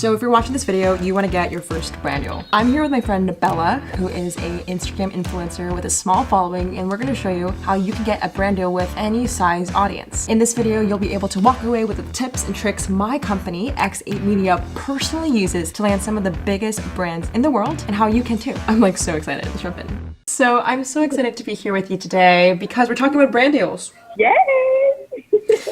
So if you're watching this video, you want to get your first brand deal. I'm here with my friend Bella, who is a Instagram influencer with a small following, and we're going to show you how you can get a brand deal with any size audience. In this video, you'll be able to walk away with the tips and tricks my company, X8 Media, personally uses to land some of the biggest brands in the world, and how you can too. I'm like so excited to jump in. So I'm so excited to be here with you today because we're talking about brand deals. Yay!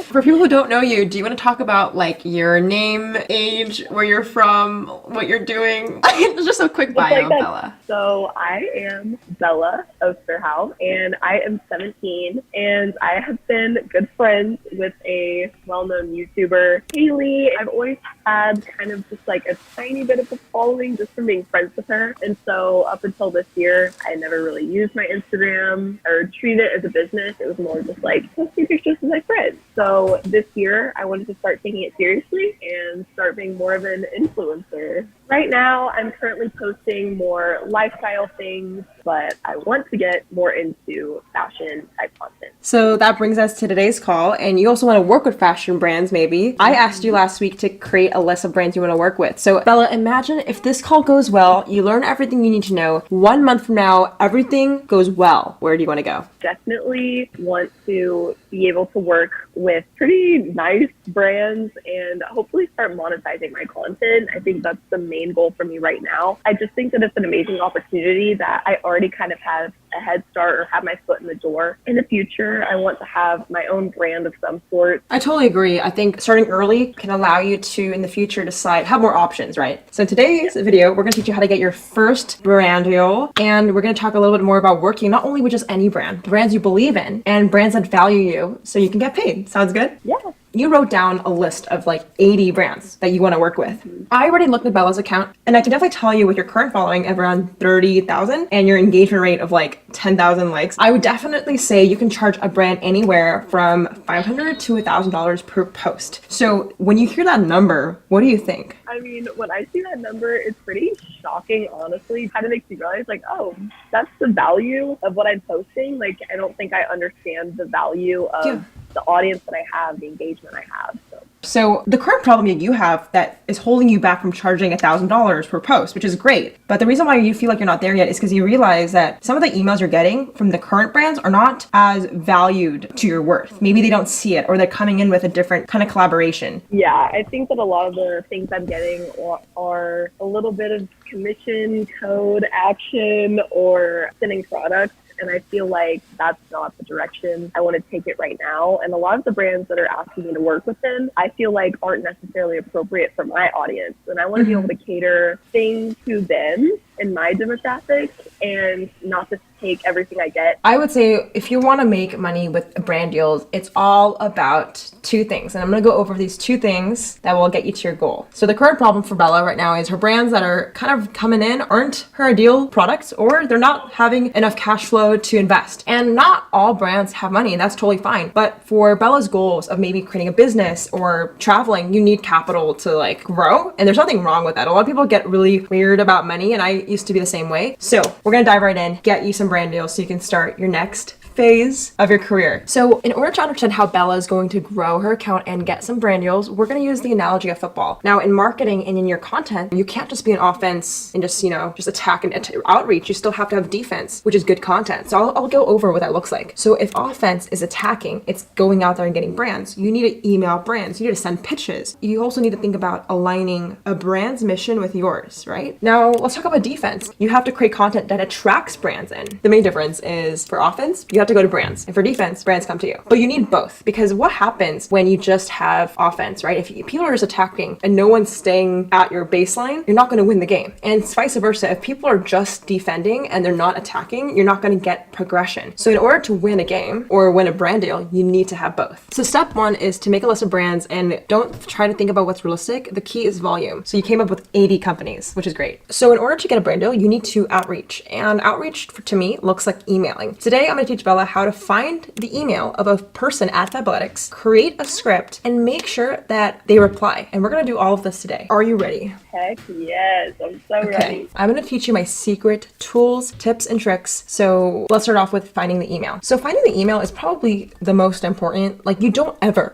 For people who don't know you, do you want to talk about like your name, age, where you're from, what you're doing? Just a quick bio of Bella. So I am Bella Osterhout, and I am 17, and I have been good friends with a well-known YouTuber, Haley. I've always had kind of just like a tiny bit of a following just from being friends with her, and so up until this year, I never really used my Instagram or treated it as a business. It was more just like posting pictures with my friends. So this year, I wanted to start taking it seriously and start being more of an influencer. Right now, I'm currently posting more lifestyle things, but I want to get more into fashion type content. So that brings us to today's call, and you also want to work with fashion brands maybe. I asked you last week to create a list of brands you want to work with. So Bella, imagine if this call goes well, you learn everything you need to know. 1 month from now, everything goes well. Where do you want to go? Definitely want to be able to work with pretty nice brands and hopefully start monetizing my content. I think that's the main goal for me right now. I just think that it's an amazing opportunity that I already kind of have a head start or have my foot in the door. In the future, I want to have my own brand of some sort. I totally agree. I think starting early can allow you to, in the future, have more options, right? So in today's video, we're going to teach you how to get your first brand deal, and we're going to talk a little bit more about working not only with just any brand, brands you believe in, and brands that value you so you can get paid. Sounds good? Yeah. You wrote down a list of like 80 brands that you want to work with. I already looked at Bella's account, and I can definitely tell you with your current following of around 30,000 and your engagement rate of like 10,000 likes, I would definitely say you can charge a brand anywhere from $500 to $1,000 per post. So when you hear that number, what do you think? I mean, when I see that number, it's pretty shocking, honestly. It kind of makes me realize like, oh, that's the value of what I'm posting. Like, I don't think I understand the value of the audience that I have, the engagement I have. So the current problem that you have that is holding you back from charging $1,000 per post, which is great. But the reason why you feel like you're not there yet is because you realize that some of the emails you're getting from the current brands are not as valued to your worth. Maybe they don't see it, or they're coming in with a different kind of collaboration. Yeah, I think that a lot of the things I'm getting are a little bit of commission, code, action, or sending products. And I feel like that's not the direction I want to take it right now. And a lot of the brands that are asking me to work with them, I feel like aren't necessarily appropriate for my audience. And I want to be able to cater things to them and my demographic and not just take everything I get. I would say if you want to make money with brand deals, it's all about two things. And I'm going to go over these two things that will get you to your goal. So the current problem for Bella right now is her brands that are kind of coming in aren't her ideal products, or they're not having enough cash flow to invest. And not all brands have money, and that's totally fine. But for Bella's goals of maybe creating a business or traveling, you need capital to like grow. And there's nothing wrong with that. A lot of people get really weird about money, and I used to be the same way. So we're going to dive right in, get you some brand deals so you can start your next phase of your career. So in order to understand how Bella is going to grow her account and get some brand deals, we're going to use the analogy of football. Now in marketing and in your content, you can't just be an offense and just attack and outreach. You still have to have defense, which is good content. So I'll go over what that looks like. So if offense is attacking, it's going out there and getting brands. You need to email brands. You need to send pitches. You also need to think about aligning a brand's mission with yours, right? Now let's talk about defense. You have to create content that attracts brands in. The main difference is for offense, you have to go to brands, and for defense, brands come to you. But you need both, because what happens when you just have offense, right? If people are just attacking and no one's staying at your baseline, you're not going to win the game. And vice versa. If people are just defending and they're not attacking, you're not going to get progression. So in order to win a game or win a brand deal, you need to have both. So step one is to make a list of brands, and don't try to think about what's realistic. The key is volume. So you came up with 80 companies, which is great. So in order to get a brand deal, you need to outreach. And outreach to me looks like emailing. Today, I'm going to teach Bella how to find the email of a person at Fabletics, create a script, and make sure that they reply. And we're going to do all of this today. Are you ready? Heck yes, I'm so ready. I'm going to teach you my secret tools, tips, and tricks. So let's start off with finding the email. So finding the email is probably the most important. Like, you don't ever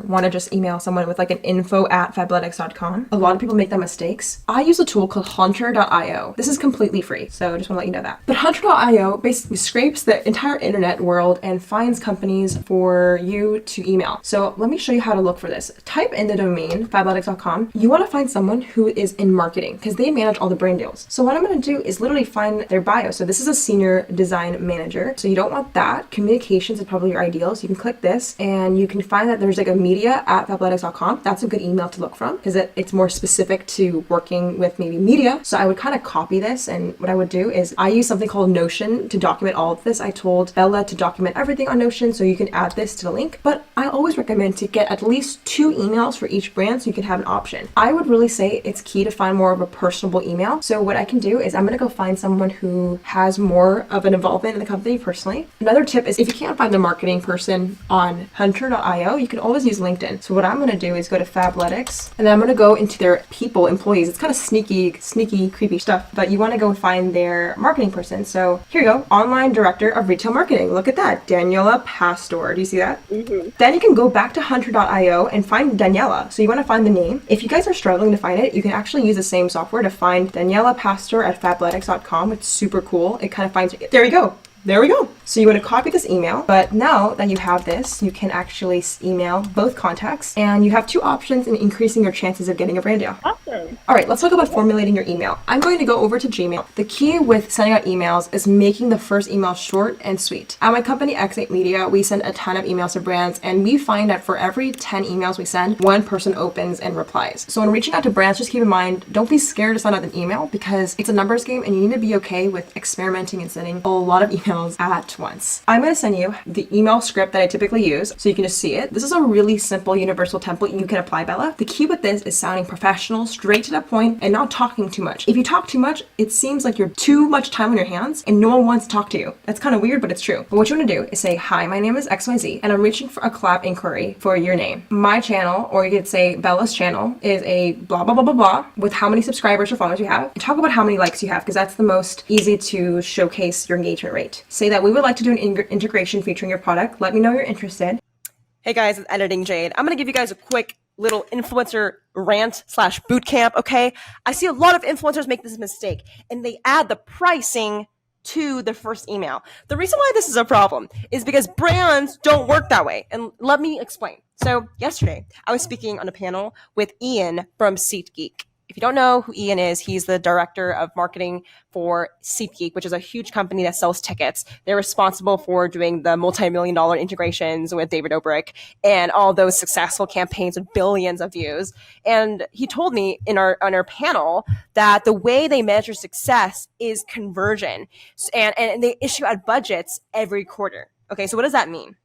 want to just email someone with like an info@fabletics.com. A lot of people make that mistakes. I use a tool called hunter.io. This is completely free, so I just want to let you know that. But hunter.io basically scrapes the entire internet world and finds companies for you to email. So let me show you how to look for this. Type in the domain fabletics.com. You want to find someone who is in marketing because they manage all the brand deals. So what I'm going to do is literally find their bio. So this is a senior design manager. So you don't want that. Communications is probably your ideal. So you can click this and you can find that there's like a media@fabletics.com. That's a good email to look from because it's more specific to working with maybe media. So I would kind of copy this, and what I would do is I use something called Notion to document all of this. I told Bella to document everything on Notion, so you can add this to the link. But I always recommend to get at least 2 emails for each brand so you can have an option. I would really say it's key to find more of a personable email. So what I can do is I'm going to go find someone who has more of an involvement in the company personally. Another tip is if you can't find the marketing person on hunter.io, you can always use LinkedIn. So what I'm going to do is go to Fabletics, and then I'm going to go into their people, employees. It's kind of sneaky, creepy stuff, but you want to go find their marketing person. So here you go, online director of retail marketing. Look at that, Daniela Pastor. Do you see that? Mm-hmm. Then you can go back to hunter.io and find Daniela. So you want to find the name. If you guys are struggling to find it, you can actually use the same software to find Daniela Pastor at fabletics.com. It's super cool. It kind of finds it. There we go. So you want to copy this email, but now that you have this, you can actually email both contacts, and you have 2 options in increasing your chances of getting a brand deal. Awesome. All right, let's talk about formulating your email. I'm going to go over to Gmail. The key with sending out emails is making the first email short and sweet. At my company, X8 Media, we send a ton of emails to brands, and we find that for every 10 emails we send, 1 person opens and replies. So when reaching out to brands, just keep in mind, don't be scared to send out an email because it's a numbers game, and you need to be okay with experimenting and sending a lot of emails at once. I'm going to send you the email script that I typically use so you can just see it. This is a really simple universal template you can apply, Bella. The key with this is sounding professional, straight to the point, and not talking too much. If you talk too much, it seems like you're too much time on your hands and no one wants to talk to you. That's kind of weird, but it's true. But what you want to do is say, hi, my name is XYZ, and I'm reaching for a collab inquiry for your name. My channel, or you could say Bella's channel, is a blah, blah, blah, blah, blah, with how many subscribers or followers you have. And talk about how many likes you have, because that's the most easy to showcase your engagement rate. Say that we would like to do an integration featuring your product. Let me know you're interested. Hey guys, it's Editing Jade. I'm going to give you guys a quick little influencer rant/boot camp, okay? I see a lot of influencers make this mistake, and they add the pricing to the first email. The reason why this is a problem is because brands don't work that way. And let me explain. So yesterday, I was speaking on a panel with Ian from SeatGeek. If you don't know who Ian is, he's the director of marketing for SeatGeek, which is a huge company that sells tickets. They're responsible for doing the multi-million-dollar integrations with David Dobrik and all those successful campaigns with billions of views. And he told me on our panel that the way they measure success is conversion, and they issue out budgets every quarter. Okay, so what does that mean?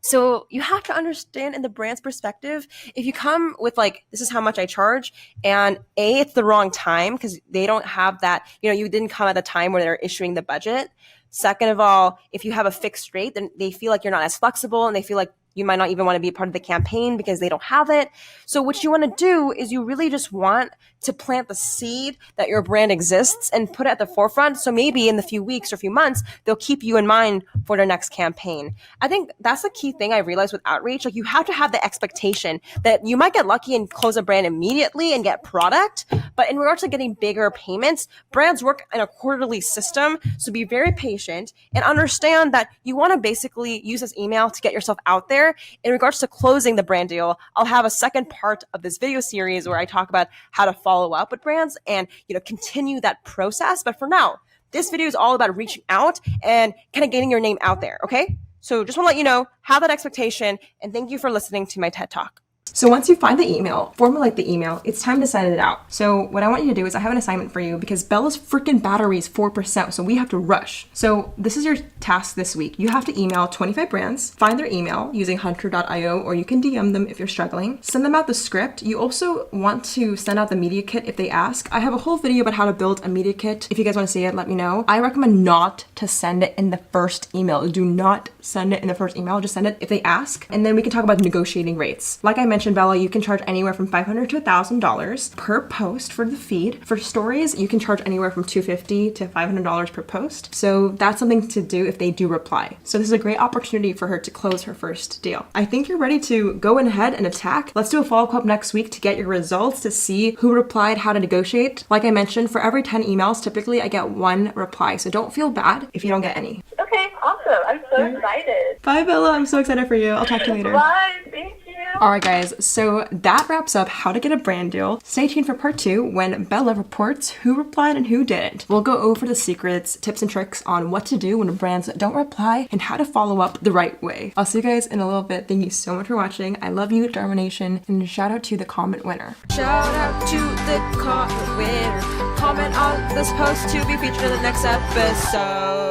So you have to understand in the brand's perspective, if you come with like, this is how much I charge, and it's the wrong time because they don't have that, you didn't come at the time where they're issuing the budget. Second of all, if you have a fixed rate, then they feel like you're not as flexible, and they feel like you might not even want to be a part of the campaign because they don't have it. So what you want to do is you really just want to plant the seed that your brand exists and put it at the forefront. So maybe in the few weeks or few months, they'll keep you in mind for their next campaign. I think that's the key thing I realized with outreach. Like, you have to have the expectation that you might get lucky and close a brand immediately and get product. But in regards to getting bigger payments, brands work in a quarterly system. So be very patient and understand that you want to basically use this email to get yourself out there. In regards to closing the brand deal, I'll have a second part of this video series where I talk about how to follow up with brands and continue that process. But for now, this video is all about reaching out and kind of getting your name out there. Okay, so just want to let you know, have that expectation, and thank you for listening to my TED Talk. So once you find the email, formulate the email, it's time to send it out. So what I want you to do is I have an assignment for you because Bella's freaking battery is 4%, so we have to rush. So this is your task this week. You have to email 25 brands, find their email using hunter.io, or you can DM them if you're struggling. Send them out the script. You also want to send out the media kit if they ask. I have a whole video about how to build a media kit. If you guys want to see it, let me know. I recommend not to send it in the first email. Do not send it in the first email. Just send it if they ask. And then we can talk about negotiating rates. Like I mentioned, Bella, you can charge anywhere from $500 to $1,000 per post for the feed. For stories, you can charge anywhere from $250 to $500 per post. So that's something to do if they do reply. So this is a great opportunity for her to close her first deal. I think you're ready to go ahead and attack. Let's do a follow-up next week to get your results, to see who replied, how to negotiate. Like I mentioned, for every 10 emails, typically I get 1 reply. So don't feel bad if you don't get any. Okay, awesome. I'm so excited. Bye, Bella. I'm so excited for you. I'll talk to you later. Bye. Thank you. All right, guys, so that wraps up how to get a brand deal. Stay tuned for part 2 when Bella reports who replied and who didn't. We'll go over the secrets, tips, and tricks on what to do when brands don't reply and how to follow up the right way. I'll see you guys in a little bit. Thank you so much for watching. I love you, Dharma Nation, and shout out to the comment winner. Shout out to the comment winner. Comment on this post to be featured in the next episode.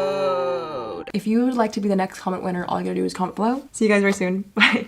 If you would like to be the next comment winner, all you gotta do is comment below. See you guys very soon. Bye.